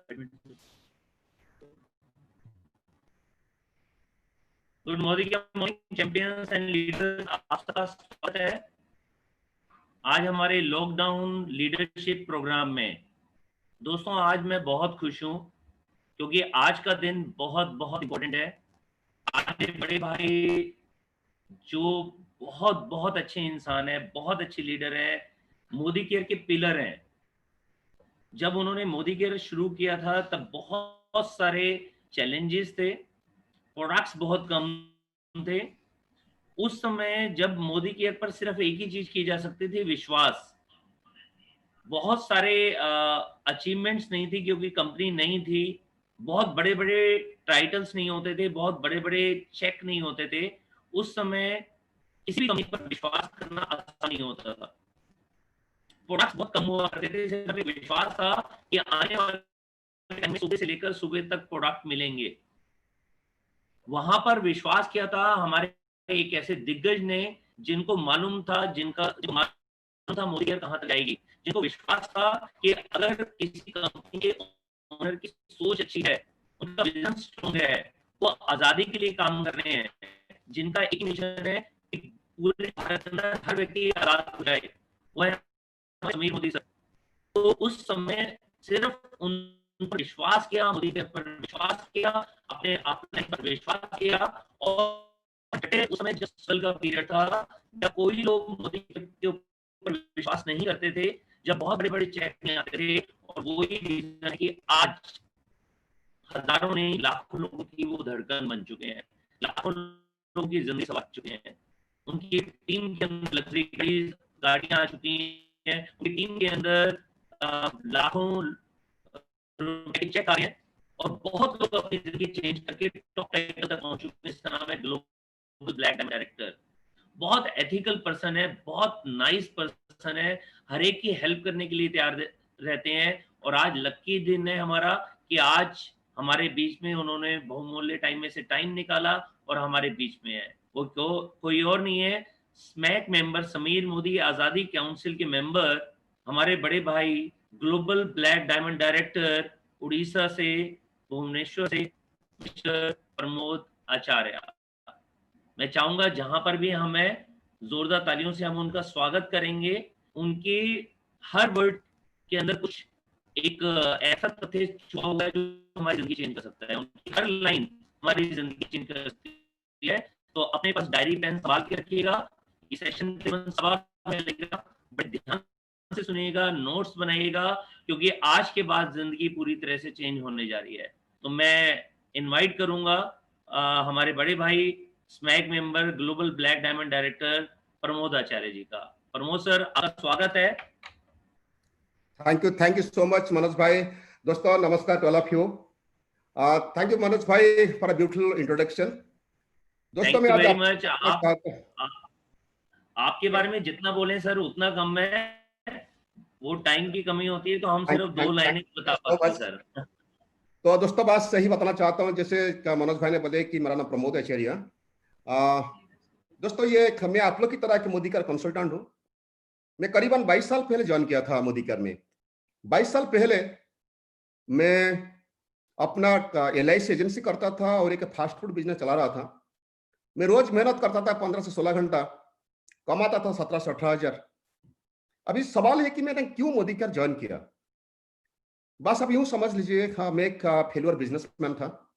Good morning champions and leaders, आपका स्वागत है आज हमारे लॉकडाउन लीडरशिप प्रोग्राम में। दोस्तों, आज मैं बहुत खुश हूं क्योंकि आज का दिन बहुत बहुत इंपॉर्टेंट है। आज मेरे बड़े भाई, जो बहुत बहुत अच्छे इंसान है, बहुत अच्छे लीडर है, मोदी केयर के पिलर हैं। जब उन्होंने मोदी केयर शुरू किया था तब बहुत सारे चैलेंजेस थे, प्रोडक्ट्स बहुत कम थे। उस समय जब मोदी केयर पर सिर्फ एक ही चीज की जा सकती थी, विश्वास। बहुत सारे अचीवमेंट्स नहीं थी क्योंकि कंपनी नहीं थी, बहुत बड़े बड़े टाइटल्स नहीं होते थे, बहुत बड़े बड़े चेक नहीं होते थे। उस समय किसी भी कंपनी पर विश्वास करना आसान नहीं होता था। प्रोडक्ट्स बहुत कम हुआ करते थे, सिर्फ विश्वास था कि आने वाले टाइम में सुबह से लेकर सुबह तक प्रोडक्ट मिलेंगे। वहां पर विश्वास किया था हमारे एक ऐसे दिग्गज ने, जिनको मालूम था, जो मालूम था मोदी केयर कहां तक जाएगी, जिनको विश्वास था कि अगर किसी कंपनी के ओनर की सोच अच्छी है, उनका विजन स्ट्रॉन्ग है, वो आजादी के लिए काम कर रहे हैं, जिनका एक मिशन है कि पूरे भारत के अंदर हर व्यक्ति आजाद हो जाए, वो है समीर मोदी सर। तो उस समय सिर्फ उन पर विश्वास किया, मोदी पर विश्वास किया, अपने अपने पर विश्वास किया। और उस समय जब स्ट्रगल का पीरियड था, जब कोई लोग मोदी के ऊपर विश्वास नहीं करते थे, जब बहुत बड़े बड़े चेक नहीं आते थे, और वो ही रीजन है कि आज हजारों नहीं लाखों लोगों की वो धड़कन बन चुके हैं, लाखों लोगों की जिंदगी संवार चुके हैं। उनकी टीम के अंदर लग्जरी गाड़ियां आ चुकी हैं, उनकी टीम के अंदर लाखों चेक आ रहे हैं, और बहुत लोग अपनी जिंदगी चेंज करके टॉप टाइटल तक पहुंच चुके हैं। इसका नाम है ग्लोबल ब्लैक डायरेक्टर। बहुत एथिकल पर्सन है, बहुत नाइस पर्सन है, हर एक की हेल्प करने के लिए तैयार रहते हैं। और आज लक्की दिन है हमारा कि आज हमारे बीच में उन्होंने बहुमूल्य टाइम में से टाइम निकाला और हमारे बीच में है। वो कोई और नहीं है, स्मैक मेंबर समीर मोदी आजादी काउंसिल के मेंबर, हमारे बड़े भाई, global black diamond director, Orissa से, भुवनेश्वर से, मिस्टर प्रमोद आचार्य। मैं चाहूंगा जहां पर भी हम हैं, जोरदार तालियों से हम उनका स्वागत करेंगे। उनके हर वर्ड के अंदर कुछ एक ऐसा तथ्य छुपा हुआ है जो हमारी जिंदगी चेंज कर सकता है। उनकी हर लाइन हमारी जिंदगी चेंज कर सकती है। तो अपने पास डायरी पेन संभाल के रखिएगा, इस सेशन के सवाल मिलेगा, बड़े ध्यान से सुनिएगा, नोट्स बनाइएगा, क्योंकि आज के बाद जिंदगी पूरी तरह से चेंज होने जा रही है। तो मैं इनवाइट करूंगा हमारे बड़े भाई, स्मैक member, global black diamond director Pramod Acharya ji का। प्रमोद सर, आपका स्वागत है। Thank you so much Manoj भाई। दोस्तों नमस्कार to all of you. Thank you Manoj भाई फॉर अ ब्यूटीफुल इंट्रोडक्शन। दोस्तों मैं आज वेरी मच। आपके बारे में जितना बोले सर उतना कम है, वो टाइम की कमी होती है, तो हम सिर्फ 2 लाइनें बता पाते हैं सर। तो दोस्तों बात सही बताना चाहता हूं, जैसे मनोज भाई ने बोले कि मेरा नाम प्रमोद आचार्य। दोस्तों ये मैं आप लोग की तरह के मोदी केयर कंसल्टेंट हूं। मैं करीबन 22 साल पहले ज्वाइन किया था मोदी केयर में। 22 साल पहले मैं अपना LIC एजेंसी करता था और एक फास्ट फूड बिजनेस चला रहा था। मैं रोज मेहनत करता था 15 से 16 घंटा, कमाता था 17 से 18 हजार। अभी सवाल है कि मैंने क्यों मोदी केयर ज्वाइन किया। बस अब यूं समझ लीजिए, हाँ, मैं एक फेलुअर बिजनेसमैन था।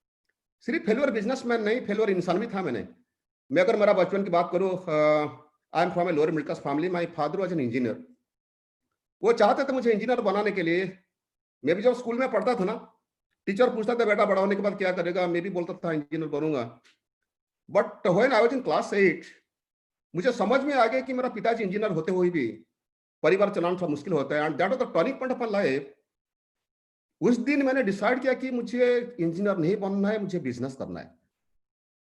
सिर्फ फेलुअर बिजनेसमैन नहीं, फेलुअर इंसान भी था मैं अगर मेरा बचपन की बात करूं, I am from a lower middle class family. My father was an engineer. वो चाहते थे मुझे इंजीनियर बनाने के लिए। मैं भी जब स्कूल में पढ़ता था ना, टीचर पूछता था बेटा बड़ा होने के बाद क्या करेगा, मैं भी बोलता था इंजीनियर बनूंगा। But when I was in class 8, मुझे समझ में आ गया कि मेरा पिताजी इंजीनियर होते हुए भी परिवार चलाना थोड़ा मुश्किल होता है। And that was the turning point of my life. उस दिन मैंने डिसाइड किया कि मुझे इंजीनियर नहीं बनना है, मुझे बिजनेस करना है।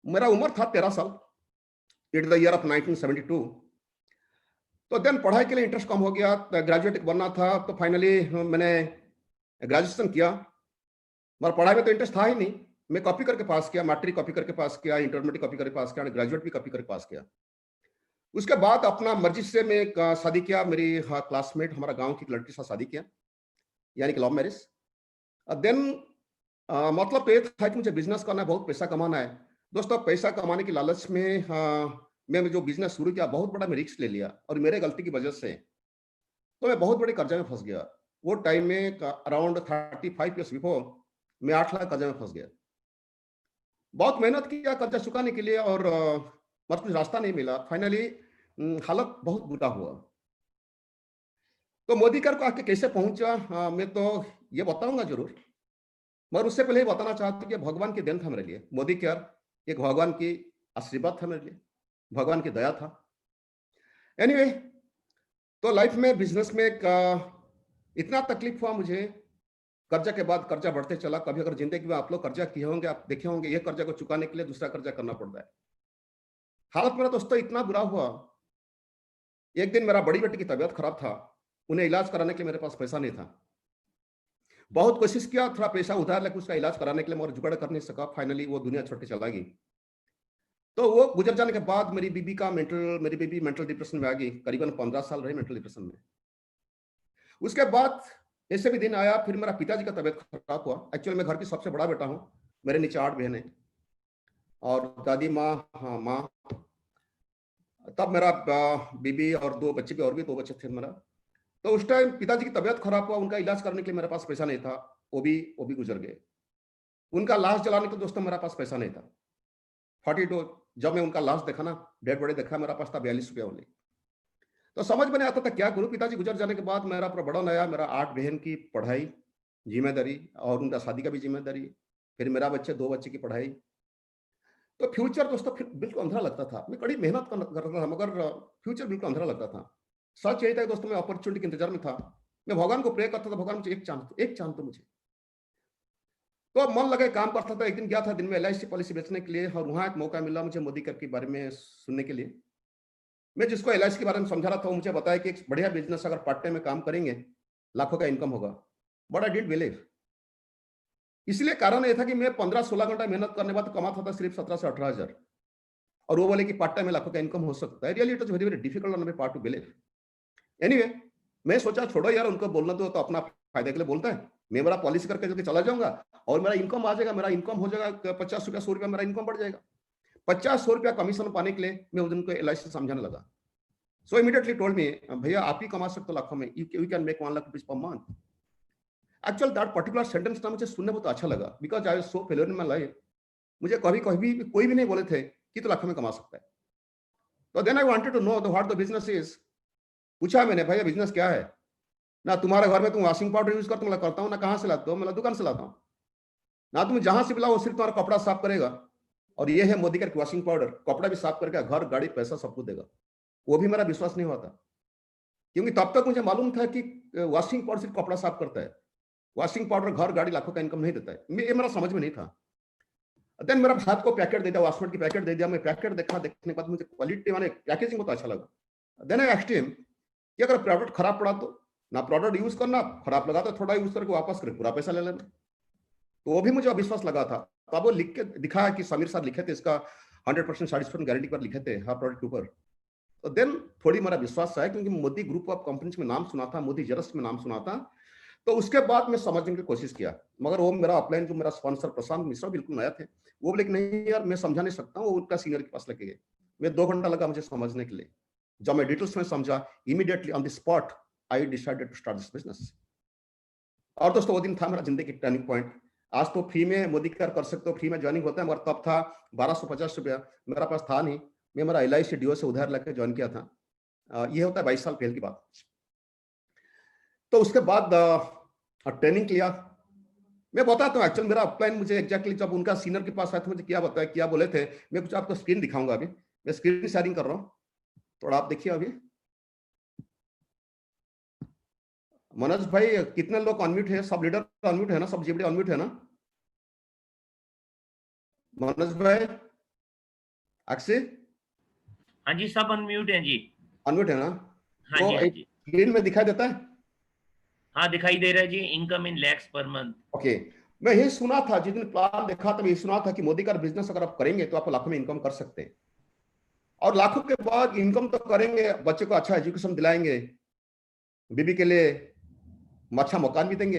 मेरा उम्र था 13 साल। It the year of 1972। तो देन पढ़ाई के लिए इंटरेस्ट कम हो गया, ग्रेजुएट बनना था, तो फाइनली मैंने ग्रेजुएशन किया। मगर पढ़ाई में तो इंटरेस्ट था ही नहीं। मैं कॉपी करके पास किया, मैट्रिक कॉपी करके पास किया, इंटरमीडिएट कॉपी करके पास किया, ग्रेजुएट भी कॉपी करके पास किया। उसके बाद अपना मर्जी से मैं शादी किया। मेरी क्लासमेट हमारा गांव की लड़की के साथ शादी किया, यानी कि लव मैरिज। देन मतलब तो ये था कि मुझे बिजनेस करना है, बहुत पैसा कमाना है। दोस्तों, पैसा कमाने की लालच में मैं जो बिजनेस शुरू किया, बहुत बड़ा मैं रिस्क ले लिया और मेरे गलती की वजह से तो मैं बहुत बड़े कर्जे में फंस गया। वो टाइम में अराउंड 35 ईयर्स बिफोर मैं 8 लाख कर्जे में फंस गया। बहुत मेहनत किया कर्जा चुकाने के लिए और बस कुछ रास्ता नहीं मिला। फाइनली हालत बहुत बुरा हुआ। तो मोदी कर को आके कैसे पहुंचा, मैं तो ये बताऊंगा जरूर, मगर उससे पहले ये बताना चाहता हूं कि भगवान की देन था मेरे लिए। मोदी केयर एक भगवान की आशीर्वाद था मेरे लिए, भगवान की दया था। एनीवे, तो लाइफ में बिजनेस में इतना तकलीफ हुआ मुझे। कर्जा के बाद कर्जा बढ़ते चला। कभी अगर जिंदगी में आप लोग कर्जा किए होंगे, आप देखे होंगे, एक कर्जा को चुकाने के लिए दूसरा कर्जा करना पड़ता है। हालत मेरा दोस्तों इतना बुरा हुआ, एक दिन मेरा बड़ी बेटी की तबीयत खराब था, उन्हें इलाज कराने के लिए मेरे पास पैसा नहीं था। बहुत कोशिश किया, थोड़ा पैसा उधार लेकर उसका इलाज कराने के लिए, मगर जुगाड़ कर नहीं सका। फाइनली वो दुनिया छोड़ के चला गई। तो वो गुजर जाने के बाद मेरी बीबी मेंटल डिप्रेशन में आ गई। करीबन 15 साल रही मेंटल डिप्रेशन में। उसके बाद ऐसे भी दिन आया, फिर मेरा पिताजी का तबीयत खराब हुआ। एक्चुअली मैं घर की सबसे बड़ा बेटा हूँ, मेरे नीचे 8 बहनें और दादी माँ, हाँ माँ। तब मेरा बीबी और 2 बच्चे भी, और भी 2 बच्चे थे मेरा। तो उस टाइम पिताजी की तबीयत खराब हुआ, उनका इलाज करने के लिए मेरे पास पैसा नहीं था। वो भी गुजर गए। उनका लाश जलाने के दोस्तों मेरे पास पैसा नहीं था। 42 जब मैं उनका लाश देखा ना, डेड बॉडी देखा, मेरा पास था 42 रुपया ओनली। तो समझ में नहीं आता था क्या करूं। पिताजी गुजर जाने के बाद मेरा पूरा बड़ा नया, मेरा 8 बहन की पढ़ाई जिम्मेदारी और उनका शादी का भी जिम्मेदारी, फिर मेरा 2 बच्चे की पढ़ाई। तो फ्यूचर दोस्तों फिर बिल्कुल अंधेरा लगता था। मैं कड़ी मेहनत कर रहा था, मगर फ्यूचर बिल्कुल अंधेरा लगता था। सच यही था दोस्तों, मैं अपॉर्चुनिटी के इंतजार में था। मैं भगवान को प्रे करता था, भगवान मुझे एक चांस तो मुझे। तो अब मन लगे काम करता था। एक दिन गया था दिन में LIC पॉलिसी बेचने के लिए, और वहां एक मौका मिला मुझे मोदी कर के बारे में सुनने के लिए। मैं जिसको LIC के बारे में समझा रहा था, वो मुझे बताया कि एक बढ़िया बिजनेस अगर पार्ट टाइम में काम करेंगे, लाखों का इनकम होगा। But I did believe. इसलिए कारण यह था कि मैं 15-16 घंटा मेहनत करने के बाद कमाता था सिर्फ 17 से 18 हजार, और वो बोले कि पार्ट टाइम में लाखों का इनकम हो सकता है। Really it was very very difficult on my part two believe. Anyway, मैं सोचा छोड़ो यार, उनको बोलना तो अपना फायदे के लिए बोलता है। मैं मेरा पॉलिसी करके जो चला जाऊंगा और मेरा इनकम आ जाएगा। मेरा इनकम हो जाएगा 50 रुपया 100 रुपया, मेरा इनकम बढ़ जाएगा। 50-100 रुपया कमीशन पाने के लिए मैं उनको LIC समझाने लगा। सो इमीडिएटली टोल्ड मी, भैया आप ही कमा सकते हो लाखों में, you can make 1 lakh rupees per month. Actual that particular sentence ना मुझे सुनने बहुत अच्छा लगा, because I was so failure in my life. मुझे कभी कभी कोई भी नहीं बोले थे कि तो लाखों में कमा सकता है। तो then I wanted to know what the business is. पूछा मैंने, भैया बिजनेस क्या है? ना तुम्हारे घर में तुम वॉशिंग पाउडर यूज करते हो, करता हूँ ना, कहाँ से लाते हो? मैं दुकान से लाता हूँ। ना तुम जहां से बुलाओ सिर्फ तुम्हारा कपड़ा साफ करेगा, और ये है मोदी का वॉशिंग पाउडर, कपड़ा भी साफ करके घर गाड़ी पैसा सब कुछ देगा। वो भी मेरा विश्वास नहीं हुआ था, क्योंकि तब तक मुझे मालूम था कि वॉशिंग पाउडर सिर्फ कपड़ा साफ करता है। वॉशिंग पाउडर घर गाड़ी लाखों का इनकम नहीं देता है। ये मेरा समझ में नहीं था। देन मेरा हाथ को पैकेट दे दिया, वॉशमेट की पैकेट दे दिया। मैं पैकेट देखा, देखने के बाद मुझे क्वालिटी माने पैकेजिंग बहुत अच्छा लगा। देन आई आस्क्ड हिम कि अगर प्रोडक्ट खराब पड़ा तो ना प्रोडक्ट यूज करना, खराब लगा तो थोड़ा यूज करके वापस करके पूरा पैसा ले लेना। तो वो भी मुझे अविश्वास लगा था। तो अब वो लिख के दिखाया कि समीर सर लिखे थे, इसका 100% सेटिस्फैक्शन गारंटी पर लिखे थे हर प्रोडक्ट के ऊपर। तो देन थोड़ी मेरा विश्वास आया, क्योंकि मोदी ग्रुप ऑफ कंपनीज में नाम सुना था, मोदी जरस में नाम सुना था। तो उसके बाद मैं समझने की कोशिश किया, मगर वो मेरा अपलाइन जो मेरा स्पॉन्सर प्रशांत मिश्रा बिल्कुल नया थे। वो बोले कि नहीं यार मैं समझा नहीं सकता हूँ, वो उनका सीनियर के पास लेके गए। मैं 2 घंटा लगा मुझे समझने के लिए। जब मैं डिटेल्स में समझा, immediately on the spot I decided to start this business. और दोस्तों वो दिन था मेरा जिंदगी का टर्निंग पॉइंट। आज तो फ्री में मोदी कर सकते हो, फ्री में ज्वाइनिंग होता है, मगर तब था 1250 रुपया, मेरा पास था नहीं। मैं मेरा LIC DO से उधार लेकर ज्वाइन किया था। ये होता है 22 साल पहले की बात। तो उसके बाद ट्रेनिंग लिया। मैं बताता हूँ एक्चुअल मेरा अपलाइन मुझे एग्जैक्टली जब उनका सीनियर के पास आया था, मुझे क्या बताया, क्या बोले थे। मैं कुछ आपको स्क्रीन दिखाऊंगा। अभी मैं स्क्रीन शेयरिंग कर रहा हूँ, थोड़ा आप देखिए। अभी मनोज भाई कितने लोग अनम्यूट है? सब लीडर अनम्यूट है ना? सब जीबीडी अनम्यूट है ना? मनोज भाई, अक्षय, हाँ जी, सब अनम्यूट हैं जी। अनम्यूट है ना? हाँ तो जी, हाँ एक जी। स्क्रीन में दिखाई देता है? हाँ, दिखाई दे रहा है जी, income in lakhs per month. Okay. मैं ये सुना था, जिस दिन प्लान देखा था, मैं ये सुना था कि मोदी का बिजनेस अगर आप करेंगे तो आप लाखों में इनकम कर सकते हैं। और लाखों के बाद इनकम तो करेंगे, बच्चे को अच्छा एजुकेशन दिलाएंगे, बीबी के लिए अच्छा मकान भी देंगे,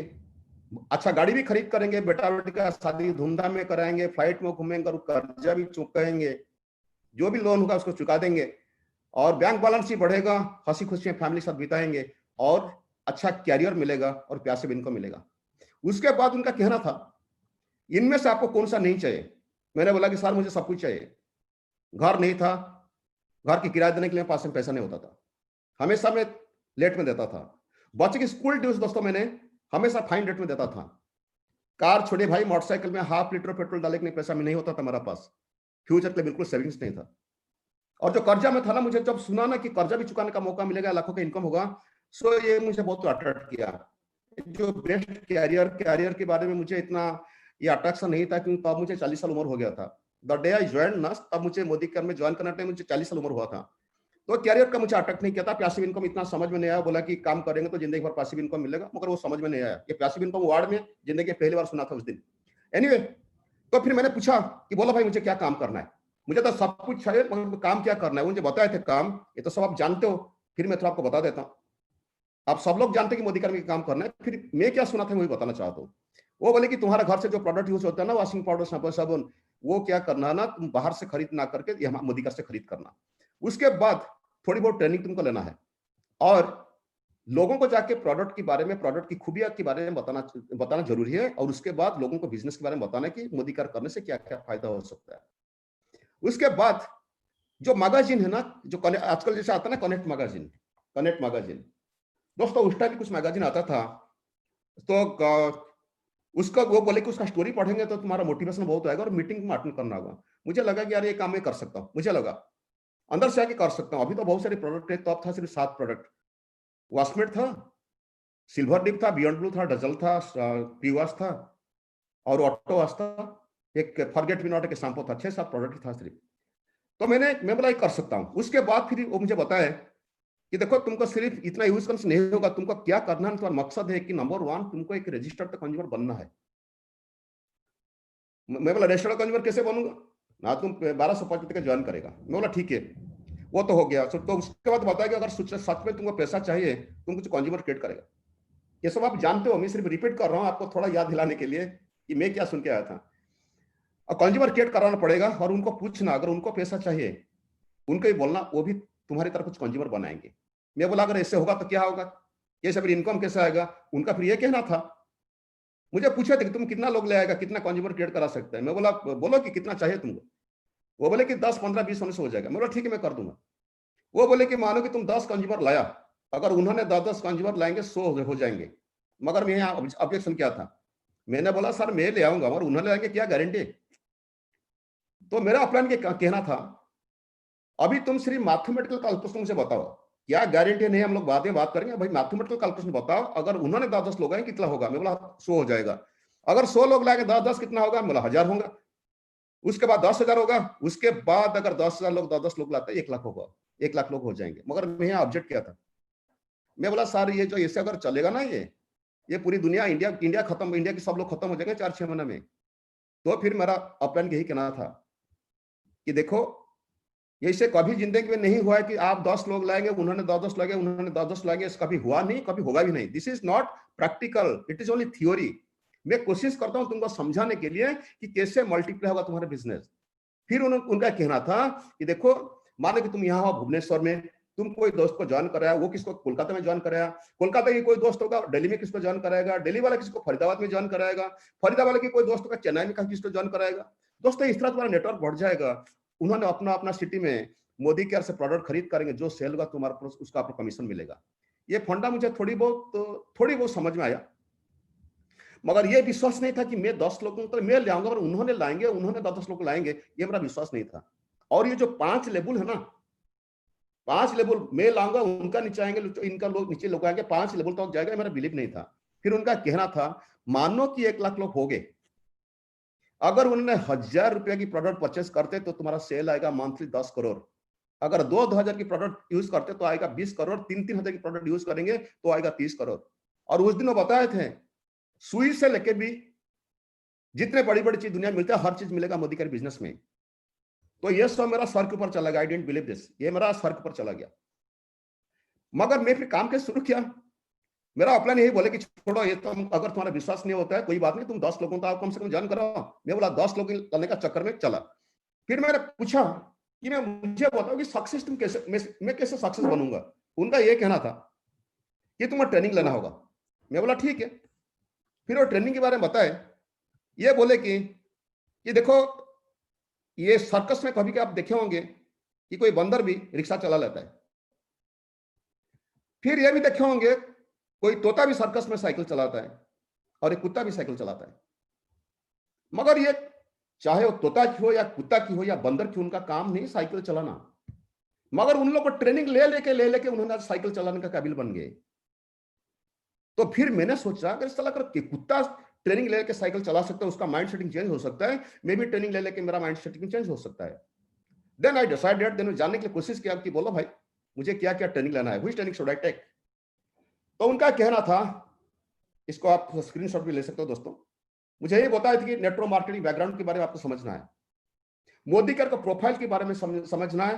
अच्छा गाड़ी भी खरीद करेंगे, बेटा बेटी का शादी धूमधाम में कराएंगे, फ्लाइट में घूमेंगे और कर्जा भी चुकाएंगे, जो भी लोन होगा उसको चुका देंगे, और बैंक बैलेंस ही बढ़ेगा, हंसी खुशी फैमिली साथ बिताएंगे, और अच्छा कैरियर मिलेगा और पैसिव इनकम मिलेगा। उसके बाद उनका कहना था, इनमें से आपको कौन सा नहीं चाहिए? मैंने बोला कि सर मुझे सब कुछ चाहिए। घर नहीं था, घर की किराया देने के लिए पास में पैसा नहीं होता था, हमेशा मैं लेट में देता था। बच्चे की स्कूल ड्यूज दोस्तों मैंने हमेशा फाइन रेट में देता था। कार छोड़े भाई, मोटरसाइकिल में हाफ लीटर पेट्रोल डालने के लिए पैसा में नहीं होता था मेरा पास, फ्यूचर के लिए बिल्कुल सेविंग्स नहीं था। और जो कर्जा में था ना, मुझे जब सुना ना कि कर्जा भी चुकाने का मौका मिलेगा, लाखों का इनकम होगा, सो ये मुझे बहुत अट्रैक्ट किया। जो बेस्ट कैरियर के बारे में मुझे इतना ये अट्रैक्शन नहीं था, क्योंकि तब मुझे 40 साल उम्र हो गया था। द डे आई ज्वाइन ना, तब मुझे मोदी केयर में ज्वाइन करने टाइम मुझे 40 साल उम्र हुआ था। तो कैरियर का मुझे अट्रैक्ट नहीं किया था। पैसिव इनकम इतना समझ में नहीं आया, बोला कि काम करेंगे तो जिंदगी भर पैसिव इनकम मिलेगा, मगर वो समझ में नहीं आया। ये पैसिव इनकम वर्ड में जिंदगी पहली बार सुना था उस दिन। एनीवे, तो फिर मैंने पूछा कि बोला भाई मुझे क्या काम करना है? मुझे तो सब कुछ चाहिए, मगर काम क्या करना है? मुझे बताए थे काम, ये तो सब आप जानते हो, फिर मैं थोड़ा आपको बता देता हूँ। आप सब लोग जानते हैं कि मोदी कर्मी का काम करना है, फिर मैं क्या सुना था वही बताना चाहता हूँ। वो बोले कि तुम्हारा घर से जो प्रोडक्ट यूज होता है ना, वॉशिंग पाउडर, शैम्पू, साबुन, वो क्या करना है ना, तुम बाहर से खरीद ना करके ये मोदी कर से खरीद करना। उसके बाद थोड़ी बहुत ट्रेनिंग तुमको लेना है, और लोगों को जाके प्रोडक्ट के बारे में, प्रोडक्ट की खूबियां के बारे में बताना जरूरी है, और उसके बाद लोगों को बिजनेस के बारे में बताना कि मोदी कर करने से क्या क्या फायदा हो सकता है। उसके बाद जो मैगजीन है ना, जो आजकल जैसे आता है ना कनेक्ट मैगजीन, दोस्तों उस टाइम कुछ मैगजीन आता था, तो उसका वो बोले कि उसका स्टोरी पढ़ेंगे तो तुम्हारा मोटिवेशन बहुत आएगा और मीटिंग में अटेंड करना होगा। मुझे लगा कि यार ये काम मैं कर सकता हूँ, मुझे लगा अंदर से आके कर सकता हूँ। अभी तो बहुत सारे प्रोडक्ट है, तो अब था सिर्फ 7 प्रोडक्ट। वास्मेट था, सिल्वर डिप था, बियॉन्ड ब्लू था, डजल था, पीवास था, और ऑटो वाश था, एक फॉरगेट मी नॉट एक शैम्पू था। 6-7 प्रोडक्ट था सिर्फ। तो मैं बोला कर सकता हूँ। उसके बाद फिर वो मुझे बताया कि देखो तुमको सिर्फ इतना यूज करने से नहीं होगा, तुमको क्या करना है, तुम्हारा मकसद है कि नंबर 1 तुमको एक रजिस्टर्ड कंज्यूमर बनना है। मैं बोला रजिस्टर्ड कंज्यूमर कैसे बनूंगा ना, तुम 1275 का ज्वाइन करेगा। मैं बोला ठीक है, वो तो हो गया। तो उसके बाद बताया कि अगर सच में तुमको पैसा चाहिए, तुम कुछ कंज्यूमर क्रिएट करेगा। ये सब आप जानते हो, मैं सिर्फ रिपीट कर रहा हूँ आपको थोड़ा याद दिलाने के लिए कि मैं क्या सुन के आया था। और कंज्यूमर क्रिएट कराना पड़ेगा, और उनको पूछना, अगर उनको पैसा चाहिए उनको ही बोलना, वो भी तुम्हारी तरफ कुछ कंज्यूमर बनाएंगे। मैं बोला अगर ऐसे होगा तो क्या होगा, ये सब इनकम कैसे आएगा? उनका फिर ये कहना था, मुझे पूछे थे कि तुम कितना लोग ले आएगा, कितना कंज्यूमर क्रिएट करा सकता है? मैं बोला बोलो कि कितना चाहिए तुमको। वो बोले कि 10, 15, 20 होने से हो जाएगा। मैं बोला ठीक है मैं कर दूंगा। वो बोले कि मानो कि तुम 10 कंज्यूमर लाया, अगर उन्होंने 10-10 कंज्यूमर लाएंगे 100 हो जाएंगे। मगर मैं यहाँ ऑब्जेक्शन क्या था, मैंने बोला सर मैं ले आऊंगा, मगर उन्होंने लाएंगे क्या गारंटी? तो मेरा प्लान के कहना था, अभी तुम सिर्फ मैथमेटिकल कैलकुलेशन मुझे बताओ, क्या गारंटी नहीं, हम लोग बाद में बात करेंगे। भाई मैथमेटिकल कैलकुलेशन बताओ, अगर उन्होंने 10-10 लोग आए कितना होगा? मैं बोला 100 हो जाएगा। अगर 100 लोग लाएंगे 10-10 कितना होगा? बोला 1000 होगा। उसके बाद 10,000 होगा। उसके बाद अगर 10,000 लोग 10-10 लोग लाते 1 लाख होगा, 1 लाख लोग हो जाएंगे। मगर मैं यहाँ ऑब्जेक्ट किया था, मैं बोला सर ये जो ऐसे अगर चलेगा ना, ये पूरी दुनिया, इंडिया खत्म, इंडिया के सब लोग खत्म हो जाएंगे 4-6 महीने में। तो फिर मेरा अपलाइन यही कहना था कि देखो ऐसे कभी जिंदगी में नहीं हुआ है कि आप 10 लोग लाएंगे, उन्होंने 10-10 लाएंगे, उन्होंने 10-10 लाएंगे। कभी हुआ नहीं, कभी होगा भी नहीं। This is not practical, it is only theory. मैं कोशिश करता हूं तुमको समझाने के लिए कि कैसे मल्टीप्लाई होगा तुम्हारा बिजनेस। फिर उनका कहना था कि देखो मानो कि तुम यहाँ हो भुवनेश्वर में, तुम कोई दोस्त को ज्वाइन कराया, वो किसको कोलकाता में ज्वाइन कराया, कोलकाता की कोई दोस्त होगा दिल्ली में किसको ज्वाइन कराएगा, दिल्ली वाला किसको फरीदाबाद में ज्वाइन कराएगा, फरीदाबाद की कोई दोस्त होगा चेन्नई में किसको ज्वाइन कराएगा। दोस्तों इस तरह तुम्हारा नेटवर्क बढ़ जाएगा। उन्होंने अपना अपना सिटी में मोदी केयर से प्रोडक्ट खरीद करेंगे, जो सेल होगा तुम्हारा उसका आपको कमीशन मिलेगा। ये फंडा मुझे थोड़ी बहुत समझ में आया, मगर ये विश्वास नहीं था कि मैं 10 लोगों को मैं ले आऊंगा और उन्होंने लाएंगे, उन्होंने 10 लोग लाएंगे, ये मेरा विश्वास नहीं था। और ये जो 5 लेवल है ना, 5 लेवल मैं लाऊंगा, उनका नीचे आएंगे, इनका लोग नीचे लोग आएंगे, 5 लेवल तक जाएगा, मेरा बिलीव नहीं था। फिर उनका कहना था मानो कि 1 लाख लोग हो गए, अगर उन्होंने 1000 रुपए की प्रोडक्ट परचेस करते तो तुम्हारा सेल आएगा मंथली 10 करोड़। अगर 2,000 की प्रोडक्ट यूज करते तो आएगा 20 करोड़, 3-3 हजार की प्रोडक्ट यूज करेंगे तो आएगा 30 करोड़। और उस दिन वो बताए थे सुई से लेके भी जितने बड़ी बड़ी चीज दुनिया में मिलता है, हर चीज मिलेगा मोदी के बिजनेस में। तो ये सब मेरा सर के ऊपर चला गया। आई डेंट बिलीव दिस, ये मेरा सर के ऊपर चला गया। मगर मैं फिर काम कैसे शुरू किया, मेरा अपलाइन यही बोले कि छोड़ो ये, तुम अगर तुम्हारा विश्वास नहीं होता है कोई बात नहीं, तुम 10 लोगों का कम से कम ज्वाइन करो। मैं बोला 10 लोग करने का चक्कर में चला। फिर मैंने पूछा कि मुझे बताओ कि सक्सेस तुम कैसे, मैं कैसे सक्सेस बनूंगा। उनका ये कहना था कि तुम्हें ट्रेनिंग लेना होगा। मैं बोला ठीक है। फिर वो ट्रेनिंग के बारे में बताए, ये बोले कि देखो ये सर्कस में कभी कि आप देखे होंगे कि कोई बंदर भी रिक्शा चला लेता है। फिर ये भी देखे होंगे कोई तोता भी सर्कस में साइकिल चलाता है और एक कुत्ता भी साइकिल चलाता है। मगर ये चाहे वो तोता की हो या कुत्ता की हो या बंदर की, उनका काम नहीं साइकिल चलाना। मगर उन लोग को ट्रेनिंग ले लेके उन्होंने साइकिल चलाने का काबिल बन गए। तो फिर मैंने सोचा अगर इस तरह कर कुत्ता ट्रेनिंग ले लेके साइकिल चला सकता है, उसका माइंड सेटिंग चेंज हो सकता है, मैं भी ट्रेनिंग ले लेके मेरा माइंड सेटिंग चेंज हो सकता है। देन आई डिसाइडेड, देन जानने की कोशिश किया कि बोलो भाई मुझे क्या क्या ट्रेनिंग लेना है, which training should I take. तो उनका कहना था, इसको आप स्क्रीनशॉट भी ले सकते हो दोस्तों, मुझे ये बताया था कि नेटवर्क मार्केटिंग बैकग्राउंड के बारे में आपको समझना है, मोदी का प्रोफाइल के बारे में समझना है,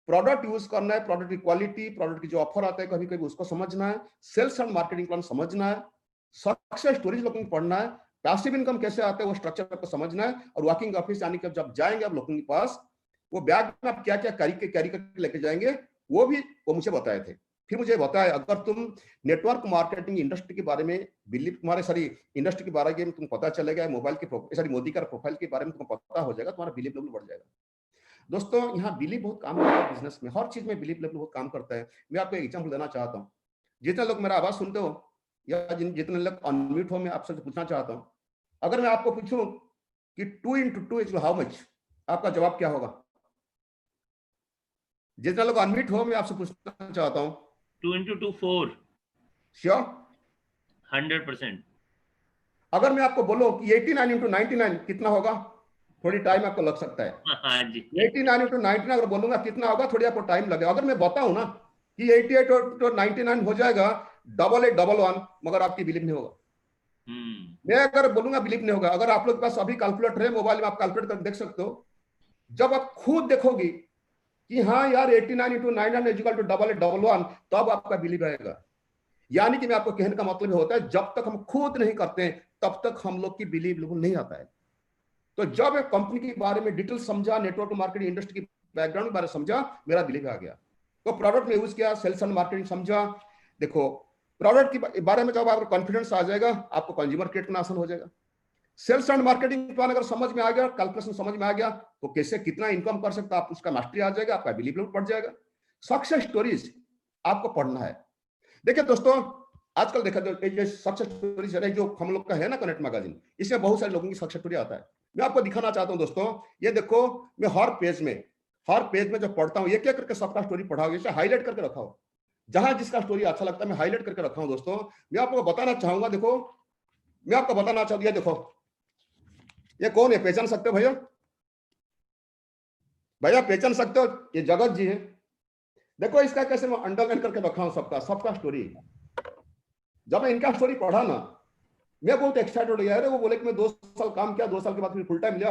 प्रोडक्ट यूज करना है, प्रोडक्ट की क्वालिटी, प्रोडक्ट की जो ऑफर आता है कभी कभी उसको समझना है, सेल्स एंड मार्केटिंग प्लान समझना है, सक्सेस स्टोरीज लोगों को पढ़ना है, पैसिव इनकम कैसे आते हैं वो स्ट्रक्चर को समझना है, और वर्किंग ऑफिस यानी कि जब जाएंगे आप लोगों के पास, वो बैग में आप क्या क्या कैरी करके लेके जाएंगे वो मुझे बताए थे। फिर मुझे बताया अगर तुम नेटवर्क मार्केटिंग इंडस्ट्री के बारे में तुम्हारे सारी इंडस्ट्री के बारे में तुम पता चलेगा, मोबाइल के सारी मोदी का प्रोफाइल के बारे में तुमको पता हो जाएगा, तुम्हारा बिलीव लेवल बढ़ जाएगा। दोस्तों यहाँ बिलीव बहुत काम करता है, बिजनेस में हर चीज में बिलीव लेवल बहुत काम करता है। मैं आपको एक एग्जांपल देना चाहता हूँ। जितने लोग मेरा आवाज सुनते हो या जितने लोग अनम्यूट हो, मैं आपसे पूछना चाहता हूँ, अगर मैं आपको पूछूं कि 2 into 2 इज हाउ मच, आपका जवाब क्या होगा? जितने लोग अनम्यूट हो मैं आपसे पूछना चाहता हूँ। 2 into 2 4। श्योर? 100%। अगर मैं आपको बोलूं कि 89 into 99 कितना होगा? थोड़ी टाइम आपको लग सकता है। हाँ जी। 89 into 99 अगर बोलूंगा कितना होगा, थोड़ी आपको टाइम लगेगा। अगर मैं बताऊं ना कि 88 और 99 हो जाएगा, 8811, मगर आपकी बिलीव नहीं होगा। मैं अगर बोलूंगा बिलीव नहीं होगा। अगर आप लोग के पास अभी कैलकुलेटर है मोबाइल में, आप कैलकुलेट कर देख सकते हो। जब आप खुद देखोगी कि हाँ यार 89 into 99 इक्वल टू 8811, तब आपका बिलीव आएगा। यानी कि मैं आपको कहने का मतलब होता है जब तक हम खुद नहीं करते हैं तब तक हम लोग की बिलीव लेवल नहीं आता है। तो जब एक कंपनी के बारे में डिटेल समझा, नेटवर्क मार्केटिंग इंडस्ट्री की बैकग्राउंड के बारे में समझा, मेरा बिलीव आ गया। तो प्रोडक्ट में यूज किया, सेल्स एंड मार्केटिंग समझा। देखो प्रोडक्ट के बारे में जब आपको कॉन्फिडेंस आ जाएगा, आपको कंज्यूमर क्रिएट करना आसान हो जाएगा। सेल्स एंड मार्केटिंग प्लान अगर समझ में आ गया, कैलकुलेशन समझ में आ गया, तो कैसे कितना इनकम कर सकता आप उसका मास्टरी आ जाएगा, आपका बिलीव लेवल बढ़ जाएगा। सक्सेस स्टोरीज आपको पढ़ना है। देखिए दोस्तों आजकल देखा जो सक्सेस स्टोरीज है जो हम लोग का है ना कनेक्ट मैगजीन, इसमें बहुत सारे लोगों की सक्सेस स्टोरी आता है। मैं आपको दिखाना चाहता हूं दोस्तों, ये देखो मैं हर पेज में जब पढ़ता हूं, ये क्या करके सबका स्टोरी पढ़ा हुआ, इसे हाईलाइट करके रखा हो, जहां जिसका स्टोरी अच्छा लगता है मैं हाईलाइट करके रखा हूं। दोस्तों मैं आपको बताना चाहूंगा, देखो मैं आपको बताना चाहूंगा, देखो ये कौन है, पहचान सकते हो भैया? भैया पहचान सकते हो? ये जगत जी है। देखो इसका कैसे मैं अंडरलाइन करके रखा हूं, सबका स्टोरी। जब मैं इनका स्टोरी पढ़ा ना, मैं बहुत एक्साइटेड हो गया। अरे वो बोले कि मैं 2 साल काम किया, 2 साल के बाद फिर फुल टाइम लिया,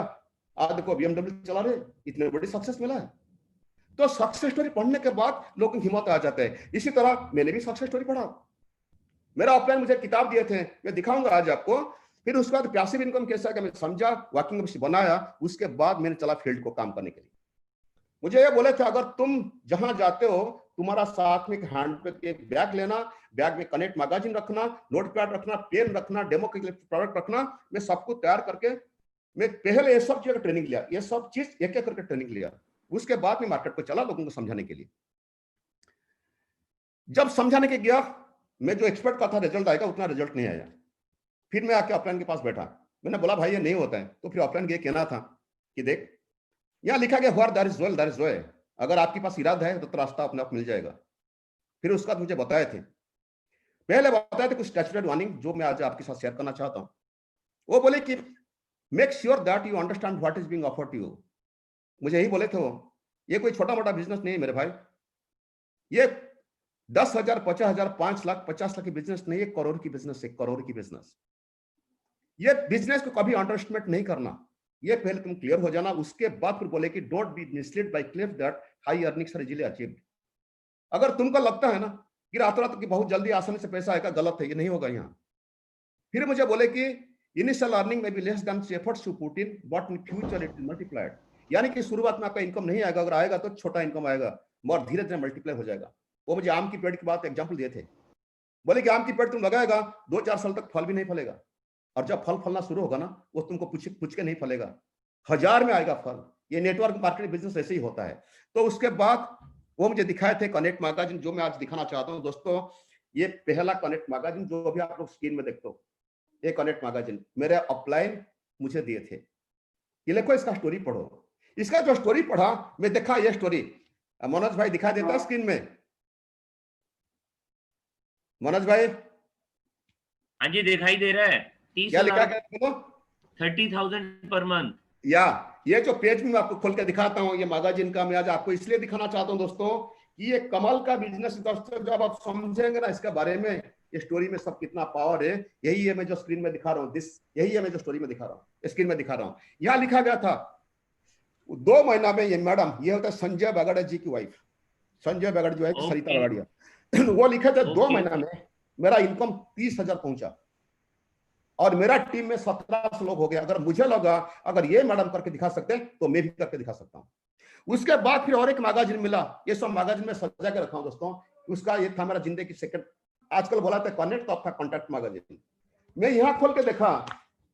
आज देखो BMW चला रहे, इतने बड़ी सक्सेस मिला है। तो सक्सेस स्टोरी पढ़ने के बाद लोगों की हिम्मत आ जाता है। इसी तरह मैंने भी सक्सेस स्टोरी पढ़ा। मेरा ऑफलाइन मुझे किताब दिए थे, मैं दिखाऊंगा आज आपको। फिर उसके बाद पैसिव इनकम कैसा है मैं समझा, वर्किंग ऑफिस बनाया, उसके बाद मैंने चला फील्ड को काम करने के लिए। मुझे ये बोले थे अगर तुम जहां जाते हो तुम्हारा साथ में हैंड पे बैग लेना, बैग में कनेक्ट मैगजीन रखना, नोटपैड रखना, पेन रखना, डेमो के लिए प्रोडक्ट रखना। मैं सब कुछ तैयार करके मैं पहले ये सब चीज का ट्रेनिंग लिया, ये सब चीज एक एक करके ट्रेनिंग लिया। उसके बाद में मार्केट को चला लोगों को समझाने के लिए। जब समझाने के गया, मैं जो एक्सपेक्ट का था रिजल्ट आएगा उतना रिजल्ट नहीं आया। फिर मैं आके ऑफलाइन के पास बैठा, मैंने बोला भाई ये नहीं होता है। तो फिर ऑफलाइन ये कहना था कि देख यहां लिखा गया where there is will there is way, अगर आपके पास इरादा है तो रास्ता अपने आप मिल जाएगा। फिर उसका मुझे बताए थे, पहले बताए थे कुछ स्टैट्यूटरी वार्निंग जो मैं आज आपके साथ शेयर करना चाहता हूं। वो बोले कि make sure that you understand what is being offered to you. मुझे यही बोले थे वो, ये कोई छोटा मोटा बिजनेस नहीं है मेरे भाई, ये 10,000 50,000 5 लाख 50 लाख की बिजनेस नहीं है, करोड़ की बिजनेस है, करोड़ की बिजनेस। ये बिजनेस को कभी अंडर एस्टिमेट नहीं करना, ये पहले तुम क्लियर हो जाना। उसके बाद फिर बोले कि don't be misled by cliff that high earnings are easily achieved. अगर तुमको लगता है ना कि रातों रात की बहुत जल्दी आसानी से पैसा आएगा, गलत है, ये नहीं होगा यहाँ। फिर मुझे बोले कि इनिशियल अर्निंग में be less than efforts you put in, but in future it will multiplied. यानी कि शुरुआत में आपका इनकम नहीं आएगा, अगर आएगा तो छोटा इनकम आएगा, मगर धीरे धीरे मल्टीप्लाई हो जाएगा। वो मुझे आम की पेड़ की बात एग्जाम्पल दिए थे। बोले कि आम की पेड़ तुम लगाएगा 2-4 साल तक फल भी नहीं फलेगा, और जब फल फलना शुरू होगा ना, वो तुमको पूछ के नहीं फलेगा, 1000 में आएगा फल। ये नेटवर्क मार्केटिंग बिजनेस ऐसे ही होता है। तो उसके बाद वो मुझे दिखाए थे कनेक्ट मैगजीन, जो मैं आज दिखाना चाहता हूं दोस्तों। ये पहला कनेक्ट मैगजीन जो अभी आप लोग स्क्रीन में देखते हो, ये कनेक्ट मैगजीन मेरे अपलाइन मुझे दिए थे। ये देखो, इसका स्टोरी पढ़ो। इसका जो स्टोरी पढ़ा, मैं देखा ये स्टोरी। मनोज भाई दिखा देता है स्क्रीन में? मनोज भाई? हाँ जी, दिखाई दे रहा है। क्या लिखा गया? 30,000 पर मंथ। या ये जो पेज में मैं आपको खोल के दिखाता हूं, ये मैगजीन का, मैं आज आपको इसलिए दिखाना चाहता हूं दोस्तों कि ये कमाल का बिजनेस दोस्तों। जब आप समझेंगे ना इसके बारे में, ये स्टोरी में सब कितना पावर है। यही है मैं जो स्क्रीन में दिखा रहा हूँ, यही है मैं जो स्टोरी में दिखा रहा हूँ, स्क्रीन में दिखा रहा हूँ। यहाँ लिखा गया था 2 महीना में, ये मैडम, ये होता है संजय बगाड़िया जी की वाइफ, संजय बगाड़िया जी वाइफ सरिता बगाड़िया। वो लिखा था 2 महीना में मेरा इनकम 30,000 पहुंचा, और मेरा टीम में 17 लोग हो गया। अगर मुझे लगा अगर ये मैडम करके दिखा सकते हैं तो मैं भी करके दिखा सकता हूं। उसके बाद फिर और एक मैगजीन मिला, ये सब मैगजीन में सजा के रखा हूं दोस्तों। उसका ये था मेरा जिंदगी सेकंड, आजकल बोला था कनेक्ट, तो आपका कॉन्टैक्ट मैगजीन। मैं यहाँ खोल के देखा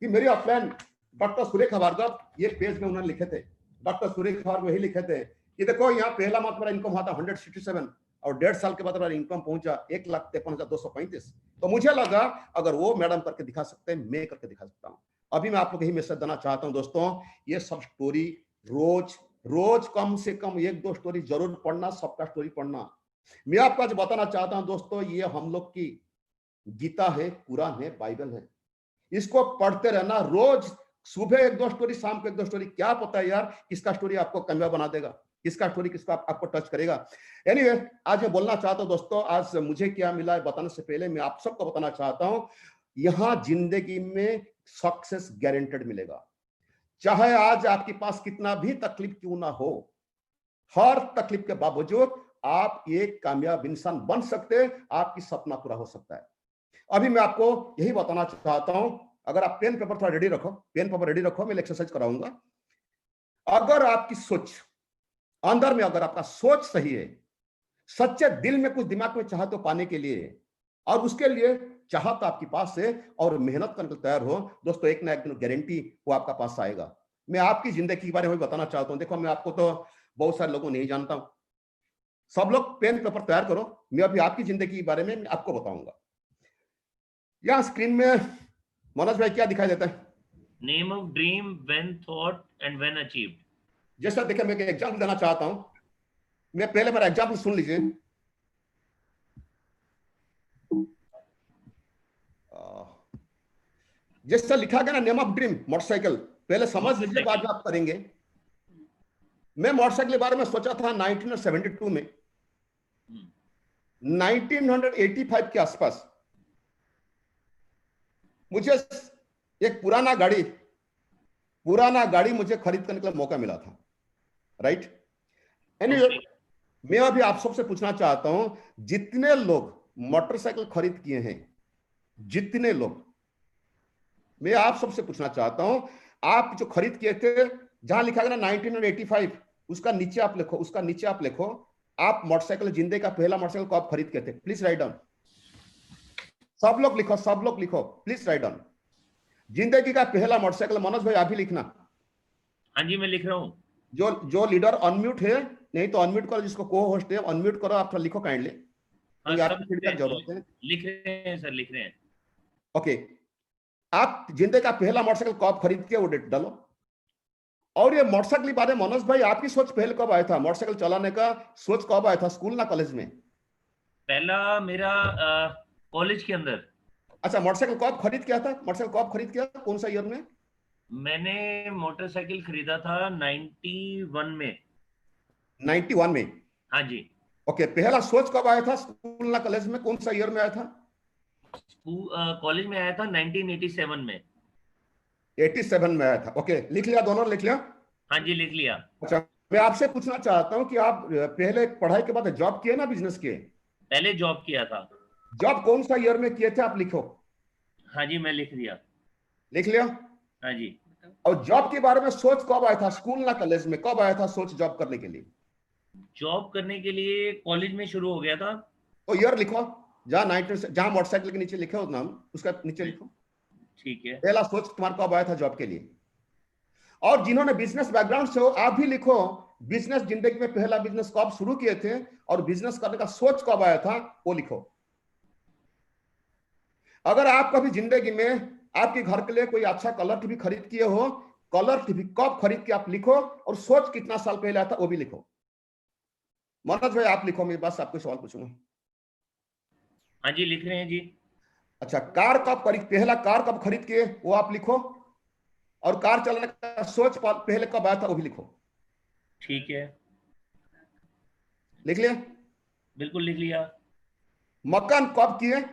कि मेरी अपलाइन डॉक्टर सुरेखा भार्गव, ये पेज में उन्होंने लिखे थे, डॉक्टर सुरेखा भार्गव यही लिखे थे कि देखो यहाँ पहला मंथ मेरा इनकम हुआ था 167, और 1.5 साल के बाद मेरा इनकम पहुंचा 1,53,235। तो मुझे लगा अगर वो मैडम करके दिखा सकते हैं, मैं करके दिखा सकता हूं। अभी मैं आप लोग यही मैसेज देना चाहता हूं दोस्तों, ये सब स्टोरी रोज रोज कम से कम 1-2 स्टोरी जरूर पढ़ना, सबका स्टोरी पढ़ना। मैं आपको आज बताना चाहता हूं दोस्तों, ये हम लोग की गीता है, कुरान है, बाइबल है। इसको पढ़ते रहना रोज, सुबह 1-2 स्टोरी, शाम को 1-2 स्टोरी। क्या पता है यार किसका स्टोरी आपको कामयाब बना देगा, किसका स्टोरी किसका आपको टच करेगा। एनीवे, आज मैं बोलना चाहता हूं दोस्तों, आज मुझे क्या मिला है बताने से पहले मैं आप सबको बताना चाहता हूं, यहां जिंदगी में सक्सेस गारंटेड मिलेगा। चाहे आज आपके पास कितना भी तकलीफ क्यों ना हो, हर तकलीफ के बावजूद आप एक कामयाब इंसान बन सकते हैं, आपकी सपना पूरा हो सकता है। अभी मैं आपको यही बताना चाहता हूं, अगर आप पेन पेपर थोड़ा रेडी रखो, पेन पेपर रेडी रखो, मैं एक्सरसाइज कराऊंगा। अगर आपकी सोच अंदर में, अगर आपका सोच सही है, सच्चे दिल में कुछ दिमाग में चाहते हो पाने के लिए, और उसके लिए चाहत आपके पास है और मेहनत करने को तैयार हो, दोस्तों एक ना एक दिन गारंटी वो आपका पास आएगा। मैं आपकी जिंदगी के बारे में बताना चाहता हूं। देखो, मैं आपको तो बहुत सारे लोगों नहीं जानता हूं, सब लोग पेन पेपर तैयार करो, मैं अभी आपकी जिंदगी के बारे में आपको बताऊंगा। यहां स्क्रीन में मनोज भाई क्या दिखाई देता है? Name of dream, when thought and when achieved. जैसा देखिए, मैं एक एग्जाम्पल देना चाहता हूं। मैं पहले मेरा एग्जाम्पल सुन लीजिए। जैसा लिखा गया ना, नेम ऑफ ड्रीम मोटरसाइकिल, पहले समझ लीजिए, बाद में आप करेंगे। मैं मोटरसाइकिल के बारे में सोचा था 1972 में, 1985 के आसपास मुझे एक पुराना गाड़ी मुझे खरीद करने का मौका मिला था, राइट। एनीवे, मैं अभी आप सबसे पूछना चाहता हूं, जितने लोग मोटरसाइकिल खरीद किए हैं, जितने लोग, मैं आप सबसे पूछना चाहता हूं, आप जो खरीद किए थे, जहां लिखा गया 1985, उसका नीचे आप लिखो, उसका नीचे आप लिखो, आप मोटरसाइकिल, जिंदगी का पहला मोटरसाइकिल को आप खरीद के थे। प्लीज राइट डाउन, सब लोग लिखो, सब लोग लिखो, प्लीज राइट डाउन। जिंदगी का पहला मोटरसाइकिल, मनोज भाई आप भी लिखना। हाँ जी, मैं लिख रहा हूं। जो लीडर अनम्यूट है, नहीं तो अनम्यूट करो, जिसको को होस्ट है अनम्यूट करो, आप लिखो काइंडली, हाँ, आपकी फीडबैक जरूरत है। लिख रहे हैं सर, लिख रहे हैं। ओके, आप जिंदगी का पहला मोटरसाइकिल कब खरीद के वो डेट डालो। और ये मोटरसाइकिल के बारे में मनोज भाई आपकी सोच पहले कब आया था, मोटरसाइकिल चलाने का सोच कब आया था, स्कूल ना कॉलेज में? पहला मेरा कॉलेज के अंदर। अच्छा, मोटरसाइकिल कब खरीद किया था, मोटरसाइकिल कब खरीद किया, कौन सा ईयर में? मैंने मोटरसाइकिल खरीदा था 91 में। 91 में? हाँ जी। ओके, पहला सोच कब आया था, स्कूल ना कॉलेज में, कौन सा ईयर में आया था? कॉलेज में आया था 1987 में। 87 में आया था। ओके, लिख लिया, दोनों लिख लिया? हाँ जी, लिख लिया। अच्छा, मैं आपसे पूछना चाहता हूं कि आप पहले पढ़ाई के बाद जॉब किए ना, बिजनेस किए? पहले जॉब किया था। जॉब कौन सा ईयर में किए थे आप लिखो। हाँ जी, मैं लिख दिया। लिख लिया। हाँ जी। और जॉब के बारे में सोच कब आया था, स्कूल ना कॉलेज में, कब आया था सोच जॉब करने के लिए? जॉब करने के लिए कॉलेज में शुरू हो गया था। तो ईयर लिखो, जहां 19 जहां मोटरसाइकिल के नीचे लिखे हो नाम, उसका नीचे लिखो। ठीक है। पहला सोच तुम्हारा कब आया था जॉब के लिए? और जिन्होंने बिजनेस बैकग्राउंड से हो, आप भी लिखो, बिजनेस जिंदगी में पहला बिजनेस कब शुरू किए थे और बिजनेस करने का सोच कब आया था, वो लिखो। अगर आप कभी जिंदगी में आपके घर के लिए कोई अच्छा कलर टीवी खरीद किए हो, कलर टीवी कब खरीद के आप लिखो, और सोच कितना साल पहले आया था वो भी लिखो। मनोज भाई आप लिखो, मैं बस आपको सवाल पूछूंगा। हाँ जी, लिख रहे हैं जी। अच्छा, कार कब खरीद, पहला कार कब खरीद किए वो आप लिखो, और कार चलाने का सोच पहले कब आया था वो भी लिखो। ठीक है। लिख लिया? बिल्कुल लिख लिया। मकान कब किए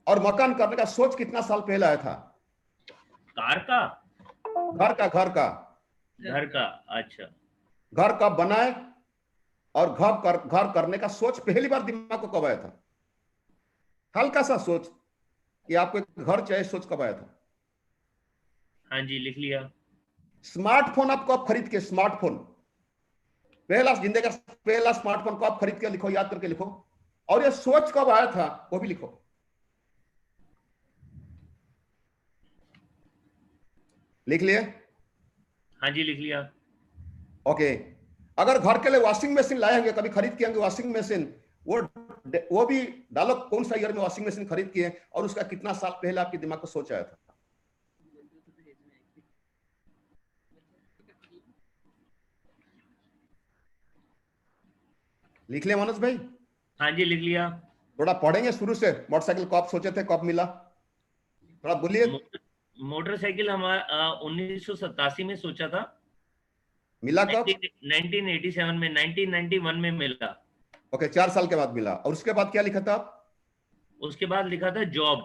और मकान करने का सोच कितना साल पहले आया था? कार का? घर का घर का। अच्छा। घर कब बनाए और घर करने का सोच पहली बार दिमाग को कब आया था? हल्का सा सोच कि आपको एक घर चाहिए, सोच कब आया था? हाँ जी, लिख लिया। स्मार्टफोन आप कब खरीद के, स्मार्टफोन पहला जिंदगी का पहला स्मार्टफोन कब खरीद के लिखो, याद करके लिखो, और ये सोच कब आया था वो भी लिखो। लिख लिए? हाँ जी, लिख लिया। ओके। अगर घर के लिए वॉशिंग मशीन लाए होंगे, कभी खरीद के होंगे वॉशिंग मशीन, वो भी डालो, कौन सा ईयर में वॉशिंग मशीन खरीद किए और उसका कितना साल पहले आपके दिमाग को सोच आया था? लिख लिया मनोज भाई? हाँ जी, लिख लिया। थोड़ा पढ़ेंगे शुरू से, मोटरसाइकिल कब सोचे थे, कब मिला, थोड़ा बोलिए। मोटरसाइकिल हमारा 1987 में सोचा था। मिला कब? 1987 में, 1991 में मिला। ओके, 4 साल के बाद मिला। और उसके बाद क्या लिखा था आप? उसके बाद लिखा था जॉब।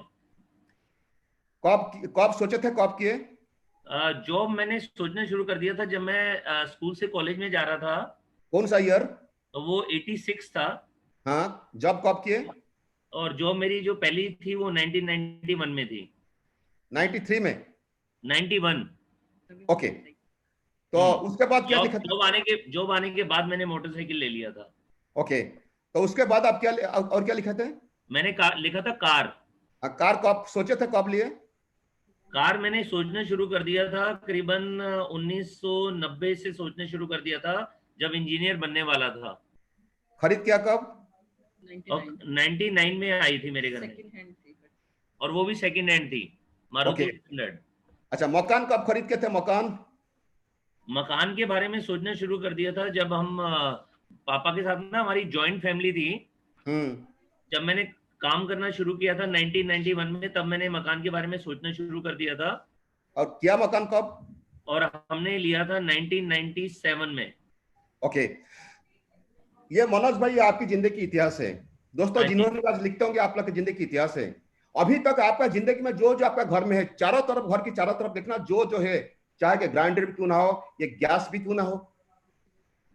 कब कब सोचे थे, कब किए? जॉब मैंने सोचना शुरू कर दिया था जब मैं स्कूल से कॉलेज में जा रहा था। कौन सा ईयर? तो वो 86 था। हाँ, जॉब कब किए? और जॉब मेरी जो पहली थी वो 1991 में थी। 93 में? 91। ओके, तो उसके बाद क्या जॉब लिखा था? जॉब आने के बाद मैंने मोटरसाइकिल ले लिया था। ओके, तो उसके बाद आप क्या और क्या लिखा थे? मैंने लिखा था कार। कार कब सोचे थे, कब लिए? कार मैंने सोचना शुरू कर दिया था करीबन 1990 से सोचना शुरू कर दिया था, जब इंजीनियर बनने वाला था। खरीद किया कब? 99 में आई थी मेरे घर में, और वो भी सेकंड हैंड थी, मारुति ओके, 800। अच्छा, मकान कब खरीद के थे, मकान? मकान के बारे में सोचना शुरू कर दिया था जब हम पापा के साथ ना, हमारी जॉइंट फैमिली थी। हम्म। जब मैंने काम करना शुरू किया था 1991 में, तब मैंने मकान के बारे में सोचना शुरू कर दिया था। और किया मकान कब? और हमने लिया था 1997 में। ओके, ये मनोज भाई आपकी जिंदगी की इतिहास है। दोस्तों, हाँ जी। जिन्होंने आज लिखते होंगे आप लोग की जिंदगी की इतिहास है। अभी तक आपका जिंदगी में जो जो आपका घर में है, चारों तरफ, घर की चारों तरफ देखना, जो जो है, चाहे कि ग्राइंडर भी क्यों ना हो, ये गैस भी क्यों ना हो,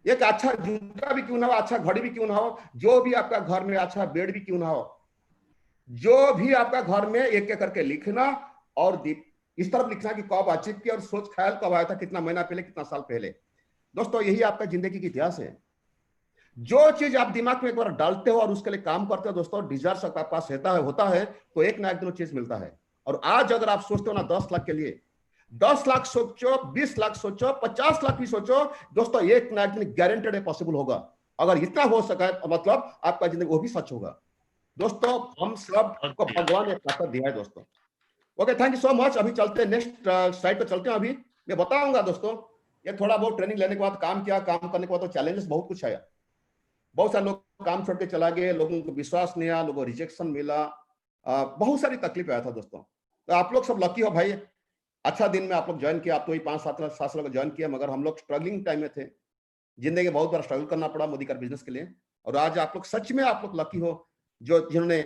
एक अच्छा जूता भी क्यों ना हो, अच्छा घड़ी भी क्यों ना हो, जो भी आपका घर में, अच्छा बेड भी क्यों ना हो, जो भी आपका घर में, एक एक करके लिखना। और इस तरफ लिखना कि कब अचीव किया और सोच ख्याल कब आया था, कितना महीना पहले, कितना साल पहले। दोस्तों, यही आपका जिंदगी की इतिहास है। जो चीज आप दिमाग में एक बार डालते हो और उसके लिए काम करते हो दोस्तों, डिजायर आपके पास होता है तो एक ना एक दिन चीज मिलता है। और आज अगर आप सोचते हो ना 10 लाख के लिए, 10 लाख सोचो, 20 लाख सोचो, 50 लाख भी सोचो दोस्तों, एक ना एक दिन गारंटेड है पॉसिबल होगा। अगर इतना हो सका मतलब आपका जिंदगी वो भी सच होगा। दोस्तों, हम सब को भगवान ने ताकत दिया है दोस्तों। Okay, thank you so much. अभी चलते हैं नेक्स्ट साइड पे चलते हैं। अभी मैं बताऊंगा दोस्तों, ये थोड़ा बहुत ट्रेनिंग लेने के बाद काम किया, काम करने के बाद तो चैलेंजेस बहुत कुछ आया। बहुत सारे लोग काम छोड़ के चला गए, लोगों को विश्वास नहीं आया, लोगों को रिजेक्शन मिला, बहुत सारी तकलीफ आया था दोस्तों। तो आप लोग सब लकी हो भाई, अच्छा दिन में आप लोग ज्वाइन किया। आप तो ही 5-7 साल ज्वाइन किया, मगर हम लोग स्ट्रगलिंग टाइम में थे। जिंदगी में बहुत बार स्ट्रगल करना पड़ा मोदी कार बिजनेस के लिए। और आज आप लोग सच में आप लोग लकी हो, जो जिन्होंने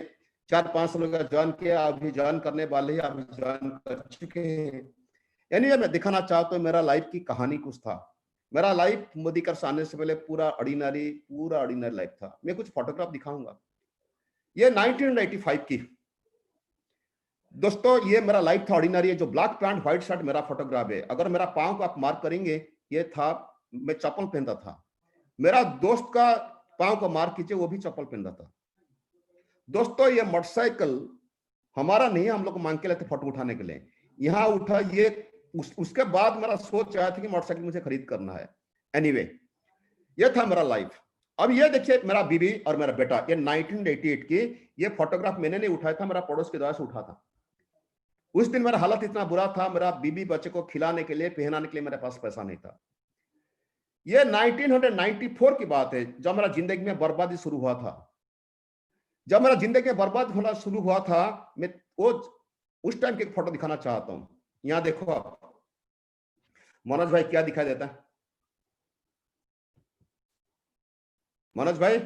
4-5 साल का ज्वाइन किया, अभी ज्वाइन करने वाले, अभी ज्वाइन कर चुके हैं। यानी मैं दिखाना चाहता हूँ मेरा लाइफ की कहानी कुछ था। मेरा लाइफ मोदी कर आने से पहले पूरा ऑर्डिनरी लाइफ था। मैं कुछ फोटोग्राफ दिखाऊंगा। ये 1985 की दोस्तों, ये मेरा लाइफ था ऑर्डिनरी है। जो ब्लैक पैंट व्हाइट शर्ट मेरा फोटोग्राफ है। अगर मेरा पांव को आप मार्क करेंगे, ये था, मैं चप्पल पहनता था। मेरा दोस्त का पांव को मार्क कीजिए, वो भी चप्पल पहनता था। दोस्तों ये मोटरसाइकिल हमारा नहीं है, हम लोग मांग के लेते फोटो उठाने के लिए। यहाँ उठा ये उसके बाद मेरा सोच आया था कि मोटरसाइकिल मुझे खरीद करना है। एनीवे, ये था मेरा लाइफ। अब ये देखिए मेरा बीवी और मेरा बेटा, ये 1988 की ये फोटोग्राफ मैंने नहीं उठाया था, मेरा पड़ोस के द्वारा से उठा था। उस दिन मेरा हालत इतना बुरा था, मेरा बीवी बच्चे को खिलाने के लिए पहनाने के लिए मेरे पास पैसा नहीं था। ये 1994 की बात है, जब मेरा जिंदगी में बर्बादी शुरू हुआ था। जब मेरा जिंदगी में बर्बाद होना शुरू हुआ था, मैं वो उस टाइम की एक फोटो दिखाना चाहता हूं। यहां देखो आप, मनोज भाई क्या दिखाई देता है? मनोज भाई?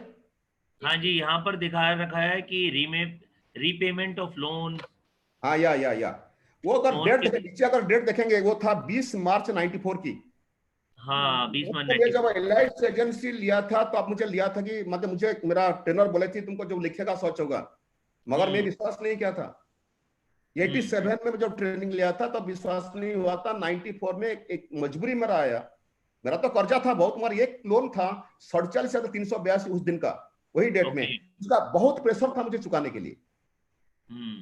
हाँ जी, यहाँ पर दिखा रखा है कि रीपेमेंट ऑफ लोन। हाँ, या वो अगर डेट देखें, नीचे अगर डेट देखेंगे, वो था 20 मार्च 94 की। हाँ, 20 मार्च मैं जब एलाइट एजेंसी लिया था, तो अब मुझे लिया था कि मतलब मुझे मेरा ट्रेनर बोले थे तुमको जो लिखेगा सच होगा, मगर मैं विश्वास नहीं किया था। 87 में जब ट्रेनिंग लिया था तब विश्वास नहीं हुआ था। 94 में एक मजबूरी मेरा आया। मेरा तो कर्जा था बहुत, मगर एक लोन था 47,382 उस दिन का, वही डेट में। उसका बहुत प्रेशर था मुझे चुकाने के लिए।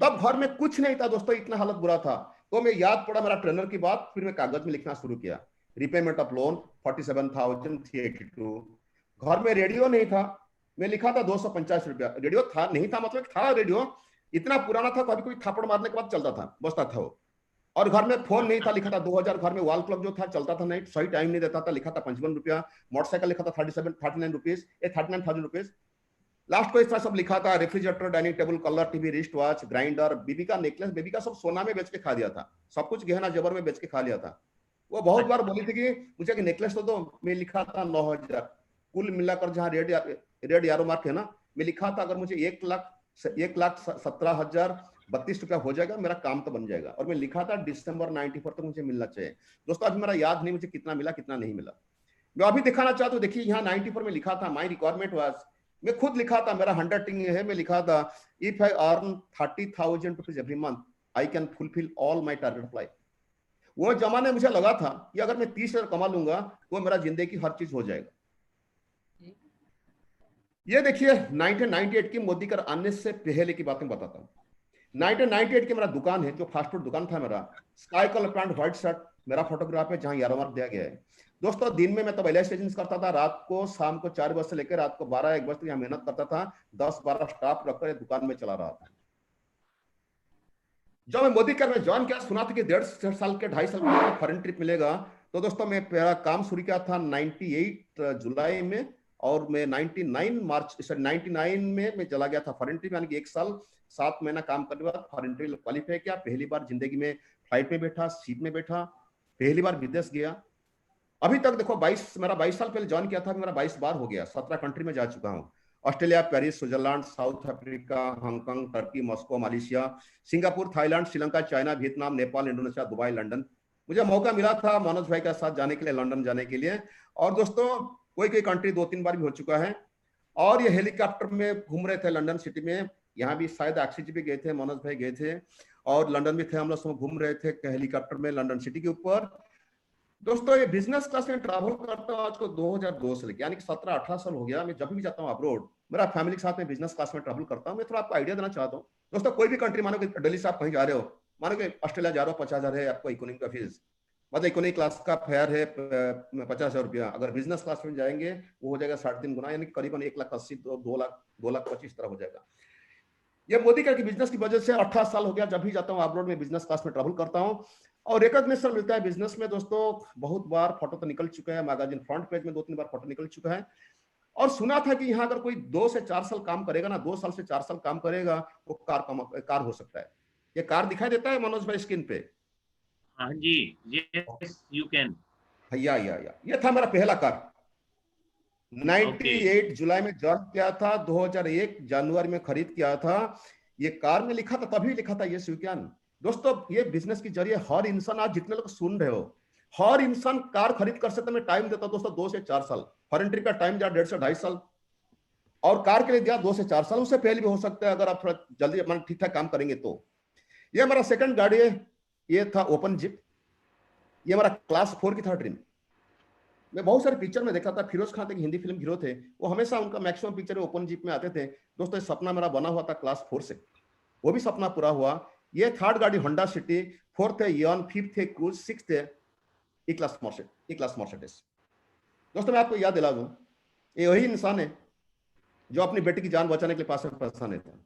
तब घर में कुछ नहीं था दोस्तों, इतना हालत बुरा था। तो मैं याद पड़ा मेरा ट्रेनर की बात, फिर मैं कागज में लिखना शुरू किया। Repayment of loan 47,382। घर में रेडियो नहीं था, मैं लिखा था 250 रुपया। रेडियो था नहीं था, मतलब था रेडियो, इतना पुराना था, कभी कोई थापड़ मारने के बाद चलता था, बसता था वो। और घर में फोन नहीं था, लिखा था 2000। घर में वॉल क्लॉक जो था चलता था नहीं, सही टाइम नहीं देता था, लिखा था 55 रुपया। मोटरसाइकिल लिखा था 39 रुपीज, 39,000 रुपीज। लास्ट को इस तरह सब लिखा था, refrigerator, dining table, colour TV, wrist watch, grinder, बीबी का नेकलेस, बेबी का सब सोना में बेच के खा दिया था, सब कुछ गहना जेवर में बेच के खा लिया था। वो बहुत बार बोली थी कि मुझे नेकलेस तो दो, मैं लिखा था 9,000। कुल मिलाकर जहाँ रेड यारो मार्क है ना, मैं लिखा था अगर मुझे 1,17,032 रुपया हो जाएगा, मेरा काम तो बन जाएगा। और मैं लिखा था दिसंबर 94 तक मुझे मिलना चाहिए। दोस्तों आज मेरा याद नहीं मुझे कितना मिला कितना नहीं मिला। मैं अभी दिखाना चाहता हूँ, देखिए यहाँ 94 में लिखा था, माई रिक्वायरमेंट वाज, मैं खुद लिखा था, मेरा हैंडराइटिंग है, मैं लिखा था if I earn 30,000 rupees every month I can fulfil all my target of life. वो जमाने मुझे लगा था कि अगर मैं 30,000 कमा लूंगा तो मेरा जिंदगी की हर चीज हो जाएगा। ये देखिए 1998 की मोदी कर आने से पहले की बातें बताता हूँ। 1998 की मेरा दुकान है, जो फास्ट फूड दुकान था मेरा, sky colour pant white shirt, मेरा फोटोग्राफ है जहां यारो मार्क दिया गया है। दोस्तों दिन में मैं तब एलआईसी एजेंसी करता था, रात को शाम को 4 बजे से लेकर रात को 12-1 बजे तक यहाँ मेहनत करता था। 10-12 स्टाफ रखकर दुकान में चला रहा था। जब मैं मोदी कर में ज्वाइन किया, सुना था कि 1.5 साल के 2.5 साल के फॉरेन ट्रिप मिलेगा। तो दोस्तों मैं मेरा काम शुरू किया था 98 जुलाई में, और मैं 99 में मैं चला गया था फॉरेन ट्रिप, यानी कि 1 साल 7 महीना काम करने के बाद फॉरेन ट्रिप क्वालिफाई किया। पहली बार जिंदगी में फ्लाइट में बैठा, सीट में बैठा, पहली बार विदेश गया। अभी तक देखो मेरा 22 साल पहले ज्वाइन किया था, मेरा 22 बार हो गया, 17 कंट्री में जा चुका हूँ। Australia, Paris, Switzerland, south Africa, Hong Kong, Turkey, Moscow, Malaysia, Singapore, Thailand, Sri Lanka, China, Vietnam, Nepal, Indonesia, Dubai, London. मुझे मौका मिला था मनोज भाई के साथ जाने के लिए, लंदन जाने के लिए। और दोस्तों कोई कंट्री 2-3 बार भी हो चुका है। और ये हेलीकॉप्टर में घूम रहे थे लंदन सिटी में, यहाँ भी शायद अक्षय जी भी गए थे, मनोज भाई गए थे, और लंदन में थे, हम लोग सब घूम रहे थे हेलीकॉप्टर में लंदन सिटी के ऊपर। दोस्तों ये बिजनेस क्लास में ट्रैवल करता हूँ आज को 2002 से लेकर, यानी कि 17-18 साल हो गया। मैं जब भी जाता हूँ अब्रोड, मेरा फैमिली के साथ में बिजनेस क्लास में ट्रैवल करता हूँ। मैं थोड़ा आपको आइडिया देना चाहता हूँ। दोस्तों कोई भी कंट्री, मानो कि दिल्ली से आप कहीं जा रहे हो, मानो कि ऑस्ट्रेलिया जा रहे हो, 50,000 है आपको इकोनॉमी का फीस, मतलब इकोनॉमी क्लास का फेयर है 50,000 रुपया। अगर बिजनेस क्लास में जाएंगे वो हो जाएगा 3.5 गुना, यानी करीबन 1,80,000 2,25,000 तरह हो जाएगा। ये मोदी का बिजनेस की वजह से 18 साल हो गया, जब भी जाता हूँ अब्रोड में बिजनेस क्लास में ट्रैवल करता हूँ। और रिकॉग्निशन मिलता है बिजनेस में दोस्तों। बहुत बार फोटो तो निकल चुका है, मैगजीन फ्रंट पेज में 2-3 बार फोटो निकल चुका है। और सुना था कि यहाँ अगर कोई 2 से 4 साल काम करेगा ना, 2 साल से 4 साल काम करेगा, वो कार हो सकता है। ये कार दिखाई देता है मनोज भाई स्क्रीन पे? हाँ जी, यस यू कैन। या ये था मेरा पहला कार। 98 जुलाई में ज्वाइन किया था, 2001 जनवरी में खरीद किया था। ये कार में लिखा था, तभी लिखा था ये स्वीक्यान। दोस्तों ये बिजनेस के जरिए हर इंसान, आज जितने लोग सुन रहे हो, हर इंसान कार खरीद कर सकता। मैं टाइम देता दोस्तों 2 से 4 साल, फॉरेन ट्रिप का टाइम जा 1.5 से 2.5 साल। और कार के लिए दिया 2 से 4 साल, उससे पहले भी हो सकता है अगर आप थोड़ा जल्दी अपना ठीक ठाक काम करेंगे तो। ये हमारा सेकंड गाड़ी है, ये था ओपन जिप। ये हमारा क्लास 4 की था ड्रीम। मैं बहुत सारे पिक्चर में देखा था, फिरोज खान एक हिंदी फिल्म हीरो थे, वो हमेशा उनका मैक्सिमम पिक्चर ओपन जीप में आते थे। दोस्तों सपना मेरा बना हुआ था क्लास 4 से, वो भी सपना पूरा हुआ। ये थर्ड गाड़ी होंडा सिटी, फोर्थ है यॉन, फिफ्थ है क्रूज, सिक्स्थ है ई क्लास मर्सिडीज। दोस्तों मैं आपको याद दिला दूं, ये वही इंसान है जो अपनी बेटी की जान बचाने के लिए पास में पैसा नहीं था।